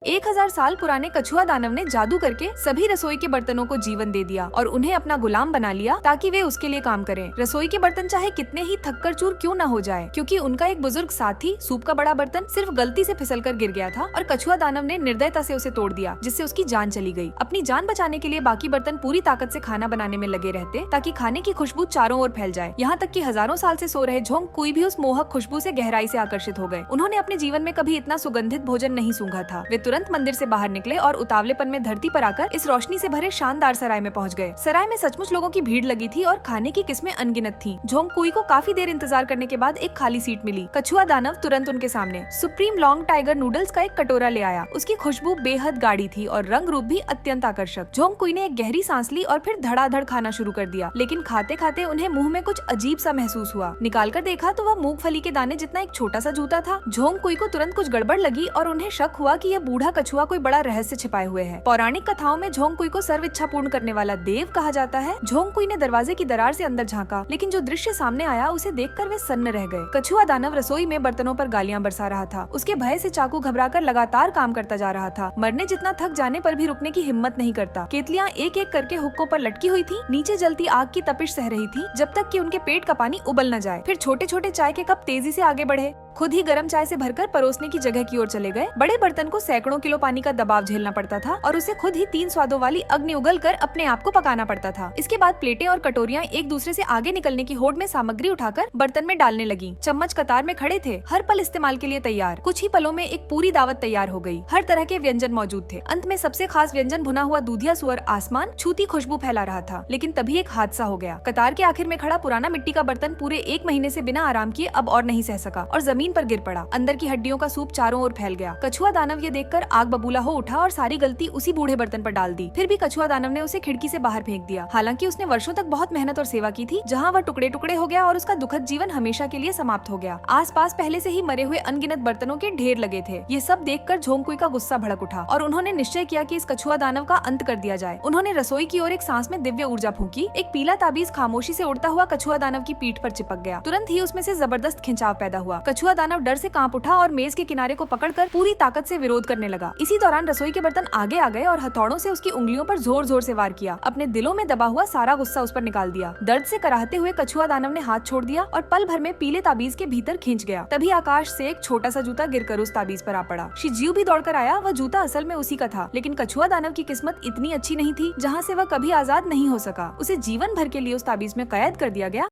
1000 साल पुराने कछुआ दानव ने जादू करके सभी रसोई के बर्तनों को जीवन दे दिया और उन्हें अपना गुलाम बना लिया ताकि वे उसके लिए काम करें। रसोई के बर्तन चाहे कितने ही थक कर चूर क्यों न हो जाए, क्योंकि उनका एक बुजुर्ग साथी सूप का बड़ा बर्तन सिर्फ गलती से फिसल कर गिर गया था और कछुआ दानव ने निर्दयता से उसे तोड़ दिया, जिससे उसकी जान चली गई। अपनी जान बचाने के लिए बाकी बर्तन पूरी ताकत से खाना बनाने में लगे रहते ताकि खाने की खुशबू चारों ओर फैल जाए। यहाँ तक कि हजारों साल से सो रहे झोंक कुई भी उस मोहक खुशबू से गहराई से आकर्षित हो गए। उन्होंने अपने जीवन में कभी इतना सुगंधित भोजन नहीं सूंघा था। वे तुरंत मंदिर से बाहर निकले और उतावलेपन में धरती पर आकर इस रोशनी से भरे शानदार सराय में पहुंच गए। सराय में सचमुच लोगों की भीड़ लगी थी और खाने की किस्में अनगिनत थीं। झोंक कुई को काफी देर इंतजार करने के बाद एक खाली सीट मिली। कछुआ दानव तुरंत उनके सामने सुप्रीम लॉन्ग टाइगर नूडल्स का एक कटोरा ले आया। उसकी खुशबू बेहद गाढ़ी थी और रंग रूप भी अत्यंत आकर्षक। झोंक कुई ने एक गहरी सांस ली और फिर धड़ाधड़ खाना शुरू कर दिया, लेकिन खाते खाते उन्हें मुंह में कुछ अजीब सा महसूस हुआ। निकाल कर देखा तो वह मूंगफली के दाने जितना एक छोटा सा जूता था। झोंक कुई को तुरंत कुछ गड़बड़ लगी और उन्हें शक हुआ कि यह बूढ़ा कछुआ कोई बड़ा रहस्य छिपाए हुए है। पौराणिक कथाओं में झोंक कुई को सर्व इच्छा पूर्ण करने वाला देव कहा जाता है। झोंक कुई ने दरवाजे की दरार से अंदर झांका, लेकिन जो दृश्य सामने आया उसे देखकर वे सन्न रह गए। कछुआ दानव रसोई में बर्तनों पर गालियां बरसा रहा था। उसके भय से चाकू घबराकर लगातार काम करता जा रहा था। मरने जितना थक जाने पर भी रुकने की हिम्मत नहीं करता। केतलियां एक एक करके हुक्कों पर लटकी हुई थी, नीचे जलती आग की तपिश सह रही थी जब तक कि उनके पेट का पानी उबल न जाए। फिर छोटे छोटे चाय के कप तेजी से आगे बढ़े, खुद ही गर्म चाय से भरकर परोसने की जगह की ओर चले गए। बड़े बर्तन को सैकड़ों किलो पानी का दबाव झेलना पड़ता था और उसे खुद ही 3 स्वादों वाली अग्नि उगल कर अपने आप को पकाना पड़ता था। इसके बाद प्लेटें और कटोरियां एक दूसरे से आगे निकलने की होड़ में सामग्री उठाकर बर्तन में डालने लगी। चम्मच कतार में खड़े थे, हर पल इस्तेमाल के लिए तैयार। कुछ ही पलों में एक पूरी दावत तैयार हो गई। हर तरह के व्यंजन मौजूद थे। अंत में सबसे खास व्यंजन भुना हुआ दूधिया सुअर आसमान छूती खुशबू फैला रहा था। लेकिन तभी एक हादसा हो गया। कतार के आखिर में खड़ा पुराना मिट्टी का बर्तन पूरे 1 महीने से बिना आराम किए अब और नहीं सह सका और जमीन पर गिर पड़ा। अंदर की हड्डियों का सूप चारों ओर फैल गया। कछुआ दानव ये देखकर आग बबूला हो उठा और सारी गलती उसी बूढ़े बर्तन पर डाल दी। फिर भी कछुआ दानव ने उसे खिड़की से बाहर फेंक दिया। हालांकि उसने वर्षों तक बहुत मेहनत और सेवा की थी, जहां वह टुकड़े टुकड़े हो गया और उसका दुखद जीवन हमेशा के लिए समाप्त हो गया। आसपास पहले से ही मरे हुए अनगिनत बर्तनों के ढेर लगे थे। ये सब देखकर झोंक कुई का गुस्सा भड़क उठा और उन्होंने निश्चय किया कि इस कछुआ दानव का अंत कर दिया जाए। उन्होंने रसोई की ओर एक सांस में दिव्य ऊर्जा फूंकी। एक पीला ताबीज खामोशी से उड़ता हुआ कछुआ दानव की पीठ पर चिपक गया। तुरंत ही उसमें से जबरदस्त खिंचाव पैदा हुआ। कछुआ दानव डर से कांप उठा और मेज के किनारे को पकड़कर पूरी ताकत से विरोध करने लगा। इसी दौरान रसोई के बर्तन आगे आ गए और हथौड़ों से उसकी उंगलियों पर जोर जोर से वार किया। अपने दिलों में दबा हुआ सारा गुस्सा उस पर निकाल दिया। दर्द से कराहते हुए कछुआ दानव ने हाथ छोड़ दिया और पल भर में पीले ताबीज के भीतर खींच गया। तभी आकाश से एक छोटा सा जूता गिरकर उस ताबीज पर आ पड़ा। शिवजीव भी दौड़कर आया। वह जूता असल में उसी का था, लेकिन कछुआ दानव की किस्मत इतनी अच्छी नहीं थी जहाँ से वह कभी आजाद नहीं हो सका। उसे जीवन भर के लिए उस ताबीज में कैद कर दिया गया।